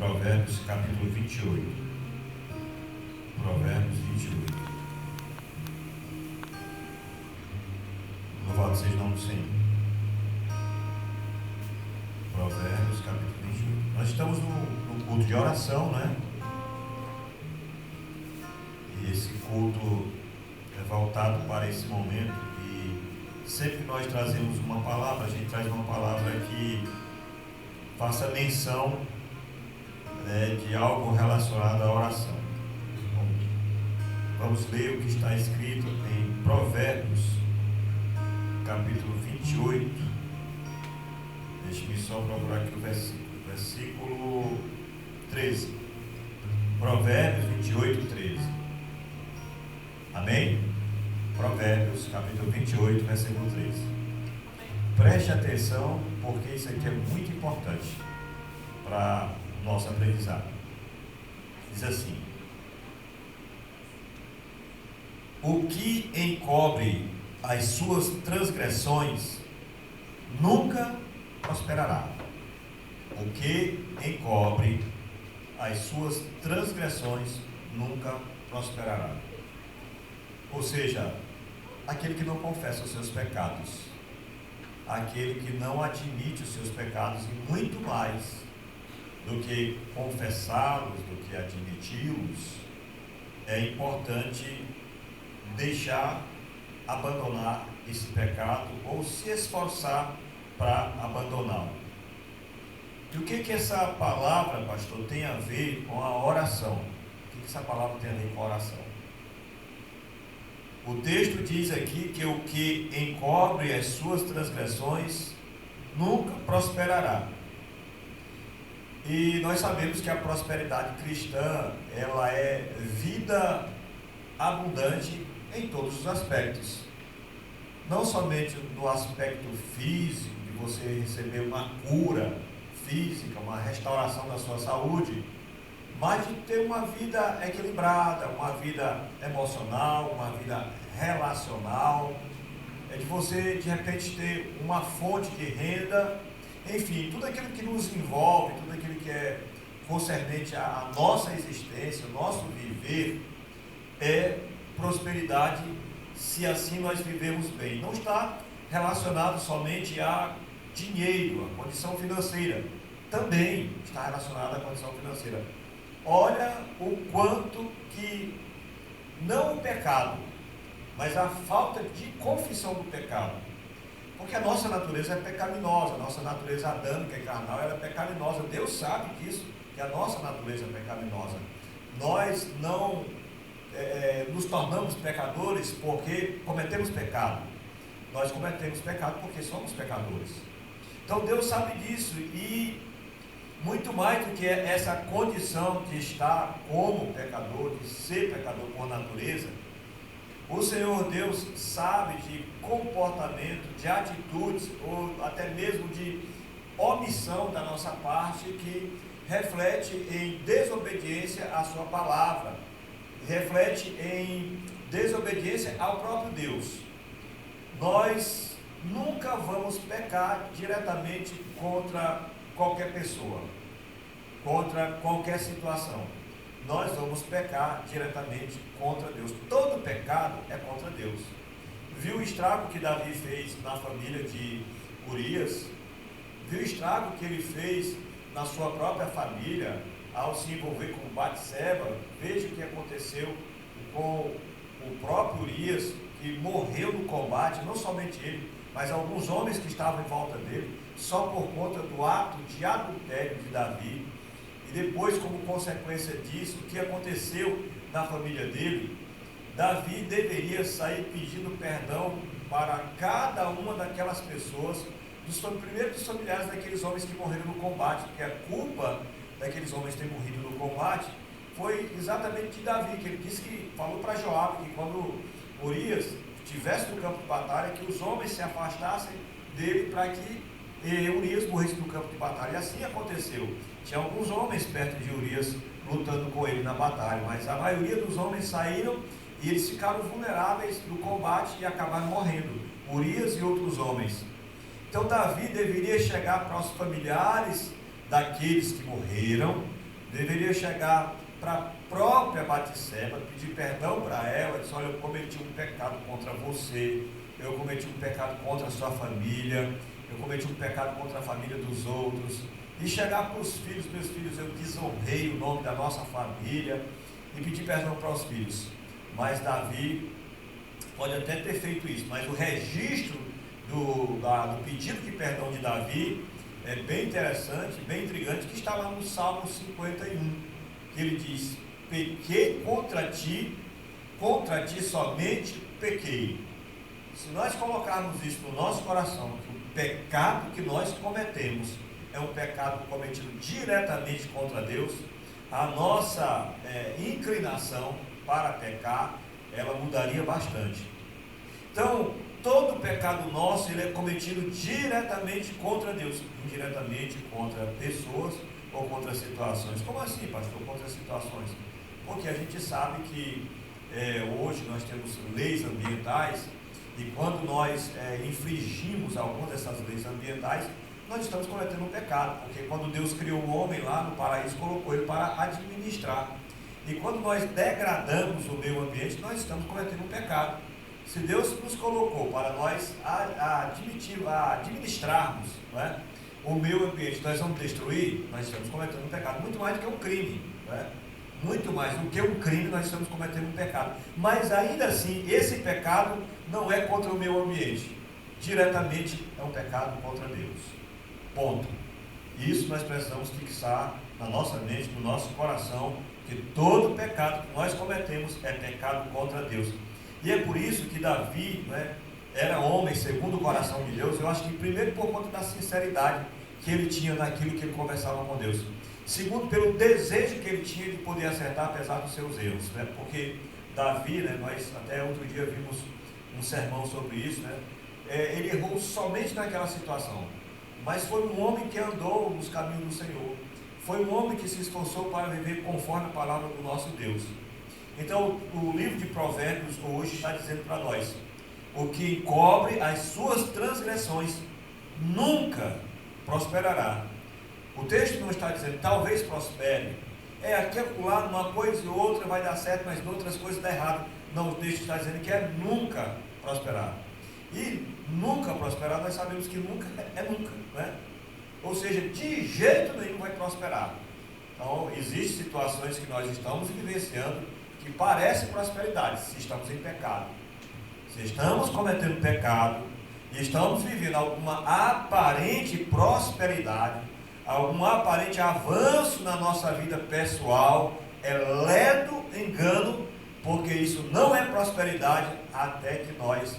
Provérbios capítulo 28. Provérbios 28. Louvado seja o nome do Senhor. Provérbios capítulo 28. Nós estamos no culto de oração, né? E esse culto é voltado para esse momento. E sempre que nós trazemos uma palavra, a gente traz uma palavra que faça menção, né, de algo relacionado à oração. Bom, vamos ler o que está escrito em Provérbios capítulo 28. Deixe-me só procurar aqui o versículo 13. Provérbios 28, 13. Amém? Provérbios capítulo 28, versículo 13. Preste atenção, porque isso aqui é muito importante para o nosso aprendizado. Diz assim: o que encobre as suas transgressões nunca prosperará. O que encobre as suas transgressões nunca prosperará. Ou seja, aquele que não confessa os seus pecados, aquele que não admite os seus pecados, e muito mais do que confessá-los, do que admiti-los, é importante deixar, abandonar esse pecado ou se esforçar para abandoná-lo. E o que essa palavra, pastor, tem a ver com a oração? O que essa palavra tem a ver com a oração? O texto diz aqui que o que encobre as suas transgressões nunca prosperará. E nós sabemos que a prosperidade cristã, ela é vida abundante em todos os aspectos. Não somente no aspecto físico, de você receber uma cura física, uma restauração da sua saúde, mas de ter uma vida equilibrada, uma vida emocional, uma vida relacional, de você de repente ter uma fonte de renda, enfim, tudo aquilo que nos envolve, tudo aquilo que é concernente à nossa existência, o nosso viver, é prosperidade, se assim nós vivemos bem. Não está relacionado somente a dinheiro, a condição financeira, também está relacionado à condição financeira. Olha o quanto que, não o pecado, mas a falta de confissão do pecado, porque a nossa natureza é pecaminosa, a nossa natureza adâmica e carnal, ela é pecaminosa. Deus sabe disso, que a nossa natureza é pecaminosa. Nós não nos tornamos pecadores porque cometemos pecado. Nós cometemos pecado porque somos pecadores. Então Deus sabe disso, e muito mais do que essa condição de estar como pecador, de ser pecador por natureza, o Senhor Deus sabe de comportamento, de atitudes, ou até mesmo de omissão da nossa parte, que reflete em desobediência à sua palavra, reflete em desobediência ao próprio Deus. Nós nunca vamos pecar diretamente contra qualquer pessoa, contra qualquer situação. Nós vamos pecar diretamente contra Deus. Todo pecado é contra Deus. Viu o estrago que Davi fez na família de Urias? Viu o estrago que ele fez na sua própria família ao se envolver com Batseba? Veja o que aconteceu com o próprio Urias, que morreu no combate, não somente ele, mas alguns homens que estavam em volta dele, só por conta do ato de adultério de Davi. E depois, como consequência disso, o que aconteceu na família dele? Davi deveria sair pedindo perdão para cada uma daquelas pessoas, primeiro dos familiares daqueles homens que morreram no combate, porque a culpa daqueles homens terem morrido no combate foi exatamente de Davi, que ele disse que falou para Joabe que quando Urias estivesse no campo de batalha, que os homens se afastassem dele para que Urias morresse no campo de batalha. E assim aconteceu. Tinha alguns homens perto de Urias lutando com ele na batalha, mas a maioria dos homens saíram e eles ficaram vulneráveis no combate e acabaram morrendo, Urias e outros homens. Então Davi deveria chegar para os familiares daqueles que morreram, deveria chegar para a própria Batseba, pedir perdão para ela, dizer: olha, eu cometi um pecado contra você, eu cometi um pecado contra a sua família, eu cometi um pecado contra a família dos outros, e chegar para os filhos: meus filhos, eu desonrei o nome da nossa família, e pedir perdão para os filhos. Mas Davi pode até ter feito isso, mas o registro do pedido de perdão de Davi é bem interessante, bem intrigante, que está lá no Salmo 51, que ele diz: pequei contra ti somente pequei. Se nós colocarmos isso no nosso coração, que o pecado que nós cometemos é um pecado cometido diretamente contra Deus, a nossa inclinação para pecar, ela mudaria bastante. Então, todo pecado nosso, ele é cometido diretamente contra Deus, indiretamente contra pessoas ou contra situações. Como assim, pastor, contra situações? Porque a gente sabe que hoje nós temos leis ambientais, e quando nós infringimos algumas dessas leis ambientais, nós estamos cometendo um pecado, porque quando Deus criou o homem lá no paraíso, colocou ele para administrar. E quando nós degradamos o meio ambiente, nós estamos cometendo um pecado. Se Deus nos colocou para nós administrarmos, não é, o meio ambiente, nós vamos destruir, nós estamos cometendo um pecado, muito mais do que um crime, não é? Muito mais do que um crime, nós estamos cometendo um pecado. Mas ainda assim, esse pecado não é contra o meio ambiente, diretamente é um pecado contra Deus. Ponto. Isso nós precisamos fixar na nossa mente, no nosso coração, que todo pecado que nós cometemos é pecado contra Deus. E é por isso que Davi, né, era homem segundo o coração de Deus. Eu acho que primeiro por conta da sinceridade que ele tinha naquilo que ele conversava com Deus. Segundo, pelo desejo que ele tinha de poder acertar apesar dos seus erros, né? Porque Davi, né, nós até outro dia vimos um sermão sobre isso, né? Ele errou somente naquela situação, mas foi um homem que andou nos caminhos do Senhor, foi um homem que se esforçou para viver conforme a palavra do nosso Deus. Então, o livro de Provérbios hoje está dizendo para nós: o que encobre as suas transgressões nunca prosperará. O texto não está dizendo talvez prospere, aquilo lá, numa coisa e outra vai dar certo, mas em outras coisas dá errado. Não, o texto está dizendo que é nunca prosperar. E nunca prosperar, nós sabemos que nunca é nunca, né? Ou seja, de jeito nenhum vai prosperar. Então, existem situações que nós estamos vivenciando que parecem prosperidade, se estamos em pecado. Se estamos cometendo pecado e estamos vivendo alguma aparente prosperidade, algum aparente avanço na nossa vida pessoal, é ledo engano, porque isso não é prosperidade até que nós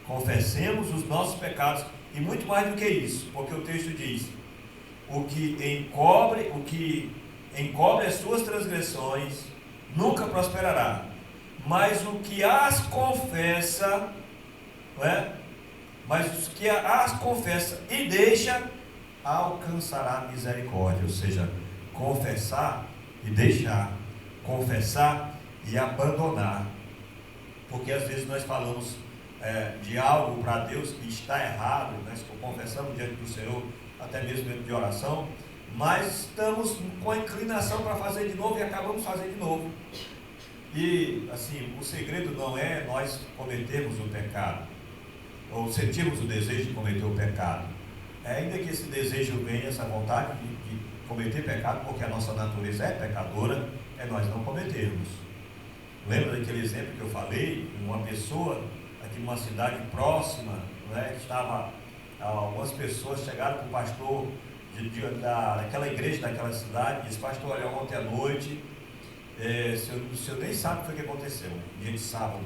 confessemos os nossos pecados. E muito mais do que isso, porque o texto diz: o que encobre as suas transgressões nunca prosperará, mas o que as confessa, não é? Mas o que as confessa e deixa, alcançará misericórdia. Ou seja, confessar e deixar, confessar e abandonar. Porque às vezes nós falamos de algo para Deus que está errado, nós confessamos diante do Senhor, até mesmo dentro de oração, mas estamos com a inclinação para fazer de novo e acabamos fazendo de novo. E assim, o segredo não é nós cometermos o pecado, ou sentirmos o desejo de cometer o pecado. Ainda que esse desejo venha, essa vontade de cometer pecado, porque a nossa natureza é pecadora, é nós não cometermos. Lembra daquele exemplo que eu falei? Uma pessoa aqui numa cidade próxima, né, que estava, algumas pessoas chegaram com o pastor daquela igreja, daquela cidade, e disse: pastor, olha, ontem à noite, o senhor nem sabe o que aconteceu, dia de sábado.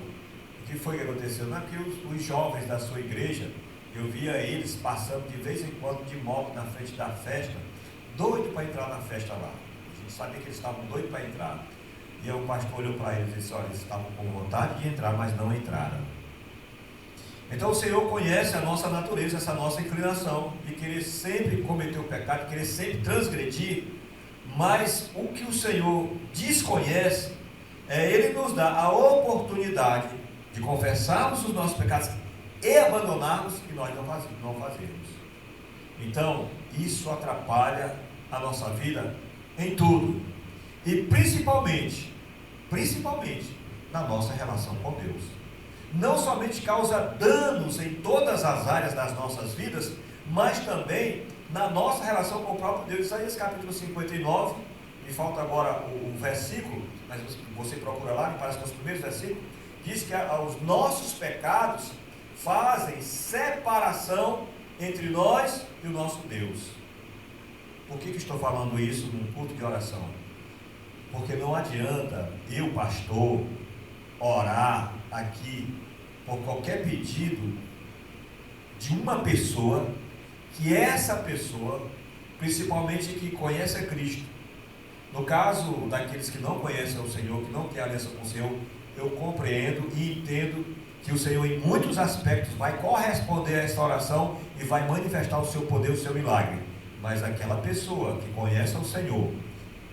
O que foi que aconteceu? Não é que os jovens da sua igreja, eu via eles passando de vez em quando de moto na frente da festa, doido para entrar na festa lá. A gente sabia que eles estavam doidos para entrar. E aí o pastor olhou para eles e disse: olha, eles estavam com vontade de entrar, mas não entraram. Então o Senhor conhece a nossa natureza, essa nossa inclinação de querer sempre cometer o pecado, de querer sempre transgredir. Mas o que o Senhor desconhece Ele nos dá a oportunidade de confessarmos os nossos pecados e abandonarmos, e nós não fazemos. Então, isso atrapalha a nossa vida em tudo. E principalmente na nossa relação com Deus. Não somente causa danos em todas as áreas das nossas vidas, mas também na nossa relação com o próprio Deus. Isaías capítulo 59, me falta agora o versículo, mas você procura lá, me parece que é os primeiros versículos, diz que os nossos pecados fazem separação entre nós e o nosso Deus. Por que estou falando isso num culto de oração? Porque não adianta eu, pastor, orar aqui por qualquer pedido de uma pessoa, que essa pessoa, principalmente que conhece a Cristo, no caso daqueles que não conhecem o Senhor, que não têm aliança com o Senhor, eu compreendo e entendo que o Senhor em muitos aspectos vai corresponder a essa oração e vai manifestar o seu poder, o seu milagre. Mas aquela pessoa que conhece o Senhor,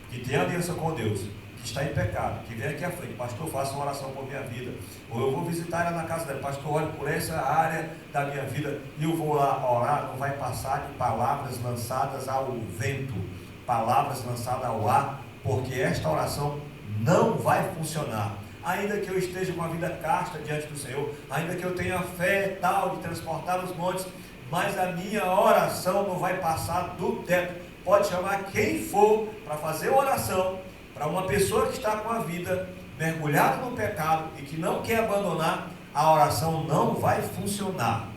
que tem aliança com Deus, que está em pecado, que vem aqui à frente, pastor, faça uma oração por minha vida, ou eu vou visitar ela na casa dela, pastor, olhe por essa área da minha vida, e eu vou lá orar, não vai passar de palavras lançadas ao vento, palavras lançadas ao ar, porque esta oração não vai funcionar. Ainda que eu esteja com uma vida casta diante do Senhor, ainda que eu tenha fé tal de transportar os montes, mas a minha oração não vai passar do teto. Pode chamar quem for para fazer oração para uma pessoa que está com a vida mergulhada no pecado e que não quer abandonar, a oração não vai funcionar.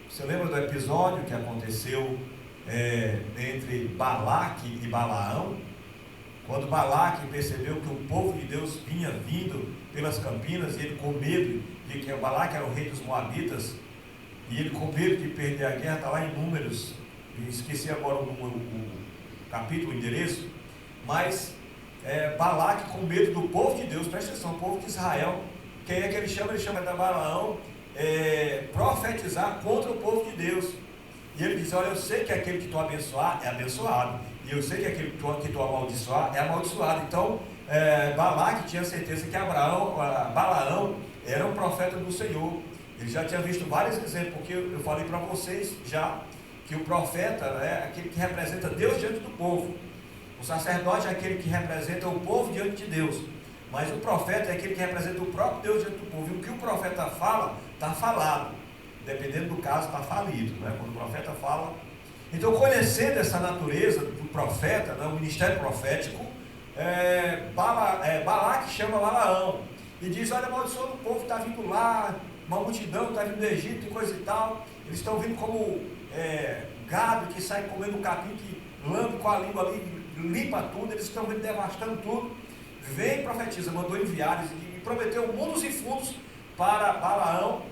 Você lembra do episódio que aconteceu entre Balaque e Balaão? Quando Balaque percebeu que o povo de Deus vinha vindo pelas campinas, e ele com medo de que Balaque era o rei dos Moabitas, e ele com medo de perder a guerra, está lá em Números, esqueci agora o capítulo, o endereço, mas Balaque com medo do povo de Deus, presta atenção, o povo de Israel, quem é que ele chama? Ele chama de Balaão, profetizar contra o povo de Deus. E ele diz, olha, eu sei que aquele que tu abençoar é abençoado, e eu sei que aquele que tu amaldiçoar é amaldiçoado. Então Balaque tinha certeza que Balaão era um profeta do Senhor. Ele já tinha visto vários exemplos, porque eu falei para vocês já que o profeta é aquele que representa Deus diante do povo. O sacerdote é aquele que representa o povo diante de Deus. Mas o profeta é aquele que representa o próprio Deus diante do povo. E o que o profeta fala, está falado. Dependendo do caso, está falido. Né? Quando o profeta fala. Então, conhecendo essa natureza do profeta, né, o ministério profético, Balaque chama Balaão e diz, olha, a maldição do povo está vindo lá, uma multidão está vindo do Egito e coisa e tal, eles estão vindo como gado que sai comendo capim, que lambe com a língua ali, limpa tudo, eles estão vindo devastando tudo. Vem e profetiza, mandou enviares e prometeu mundos e fundos para Balaão,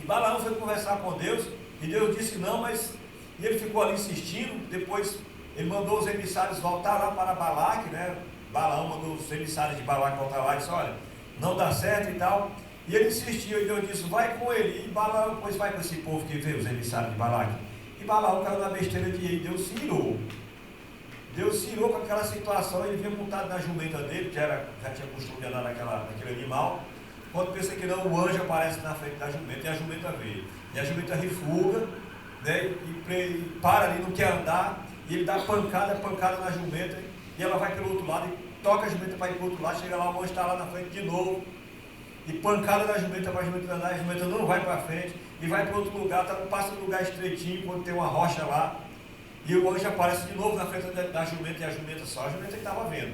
e Balaão foi conversar com Deus, e Deus disse não, mas e ele ficou ali insistindo. Depois ele mandou os emissários voltar lá para Balaque, né? Balaão mandou os emissários de Balaque voltar lá e disse, olha, não dá certo e tal. E ele insistiu, e Deus disse, vai com ele. E Balaão, pois vai com esse povo que vê os emissários de Balaque. E Balaão caiu na besteira de ir, Deus se irou. Deus se irou com aquela situação, ele vinha montado na jumenta dele, que já tinha costume de andar naquele animal. Quando pensa que não, o anjo aparece na frente da jumenta, e a jumenta veio. E a jumenta refuga, né, e para ali, não quer andar, e ele dá pancada na jumenta, e ela vai pelo outro lado, e toca a jumenta para ir para o outro lado, chega lá, o anjo está lá na frente de novo, e pancada na jumenta para a jumenta andar, a jumenta não vai para frente, e vai para outro lugar, passa num lugar estreitinho, quando tem uma rocha lá, e o anjo aparece de novo na frente da jumenta, e a jumenta só, a jumenta que estava vendo.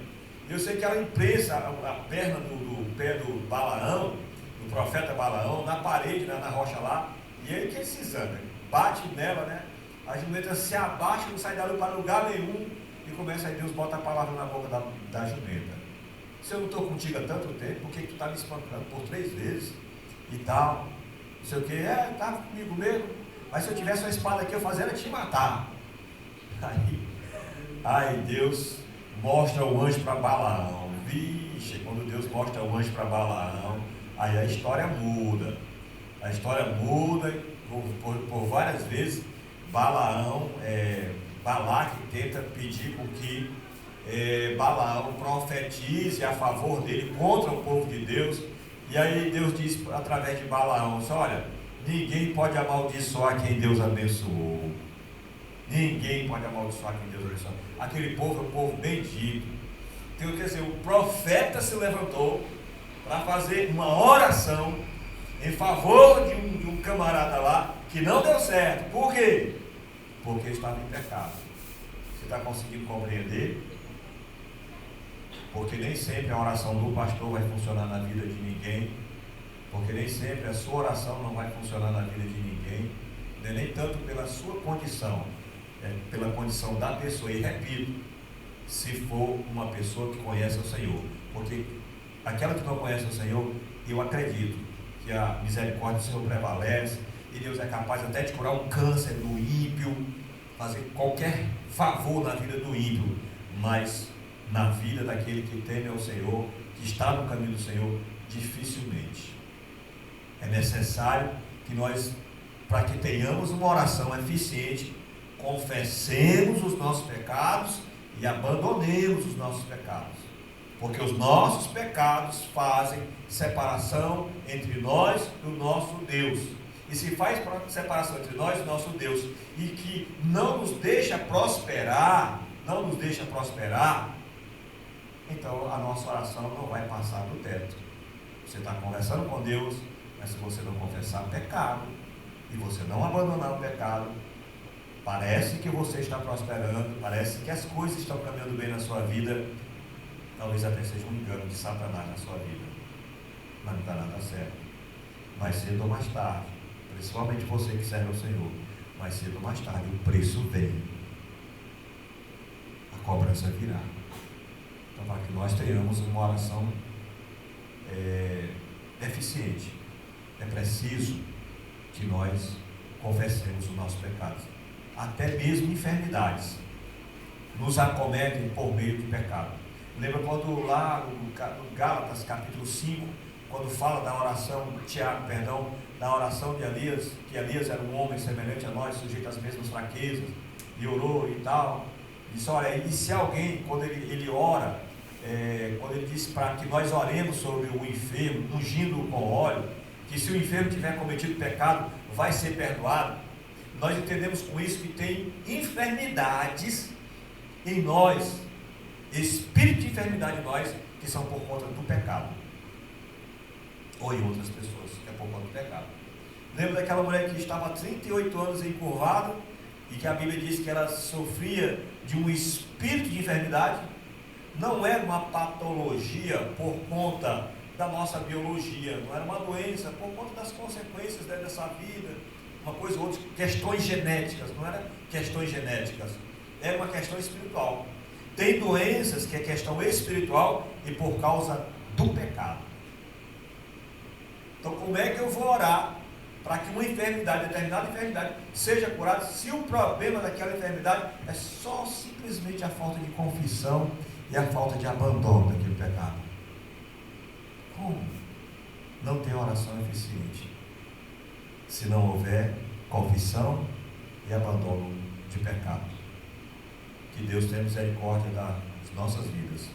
Eu sei que ela imprensa a perna do pé do Balaão, do profeta Balaão, na parede, né, na rocha lá, e ele que se zanga, bate nela, né? A jumenta se abaixa, não sai dali para lugar nenhum, e começa, aí Deus bota a palavra na boca da jumenta. Se eu não estou contigo há tanto tempo, por que tu está me espancando por 3 vezes e tal? Não sei o que, estava comigo mesmo, mas se eu tivesse uma espada aqui, eu fazia era te matar. Aí Deus mostra o anjo para Balaão. Vixe, quando Deus mostra o anjo para Balaão, aí a história muda. A história muda, por várias vezes, Balaque tenta pedir com que Balaão profetize a favor dele contra o povo de Deus. E aí Deus diz através de Balaão, olha, ninguém pode amaldiçoar quem Deus abençoou. Ninguém pode amaldiçoar quem Deus abençoa. Aquele povo é um povo bendito. Então, quer dizer, o profeta se levantou para fazer uma oração em favor de um camarada lá que não deu certo. Por quê? Porque estava em pecado. Você está conseguindo compreender? Porque nem sempre a oração do pastor vai funcionar na vida de ninguém. Porque nem sempre a sua oração não vai funcionar na vida de ninguém. Nem tanto pela sua condição, pela condição da pessoa. E repito, se for uma pessoa que conhece o Senhor. Porque aquela que não conhece o Senhor, eu acredito que a misericórdia do Senhor prevalece, e Deus é capaz até de curar o câncer do ímpio, fazer qualquer favor na vida do ímpio, mas na vida daquele que teme ao Senhor, que está no caminho do Senhor, dificilmente. É necessário que nós, para que tenhamos uma oração eficiente, confessemos os nossos pecados e abandonemos os nossos pecados. Porque os nossos pecados fazem separação entre nós e o nosso Deus. E se faz separação entre nós e o nosso Deus, e que não nos deixa prosperar, então a nossa oração não vai passar do teto. Você está conversando com Deus, mas se você não confessar pecado, e você não abandonar o pecado, parece que você está prosperando, parece que as coisas estão caminhando bem na sua vida, talvez até seja um engano de Satanás na sua vida, mas não está nada certo. Mais cedo ou mais tarde, principalmente você que serve ao Senhor, mais cedo ou mais tarde o preço vem, a cobrança virá. Então, para que nós tenhamos uma oração eficiente, é preciso que nós confessemos os nossos pecados. Até mesmo enfermidades nos acometem por meio de pecado. Lembra quando lá no Gálatas capítulo 5, quando fala da oração, da oração de Elias, que Elias era um homem semelhante a nós, sujeito às mesmas fraquezas, e orou e tal. Disse, olha, e se alguém, quando ele ora, quando ele disse para que nós oremos sobre o enfermo, ungindo-o com óleo, que se o enfermo tiver cometido pecado, vai ser perdoado. Nós entendemos com isso que tem enfermidades em nós, espírito de enfermidade em nós, que são por conta do pecado, ou em outras pessoas, que é por conta do pecado. Lembra daquela mulher que estava há 38 anos encurvada, e que a Bíblia diz que ela sofria de um espírito de enfermidade? Não era uma patologia por conta da nossa biologia, não era uma doença por conta das consequências dessa vida, uma coisa ou outra, questões genéticas, não eram questões genéticas, era uma questão espiritual. Tem doenças que é questão espiritual e por causa do pecado. Então, como é que eu vou orar para que uma enfermidade, determinada enfermidade, seja curada, se o problema daquela enfermidade é só simplesmente a falta de confissão e a falta de abandono daquele pecado? Como? Não tem oração eficiente se não houver confissão e abandono de pecado. Que Deus tenha misericórdia das nossas vidas.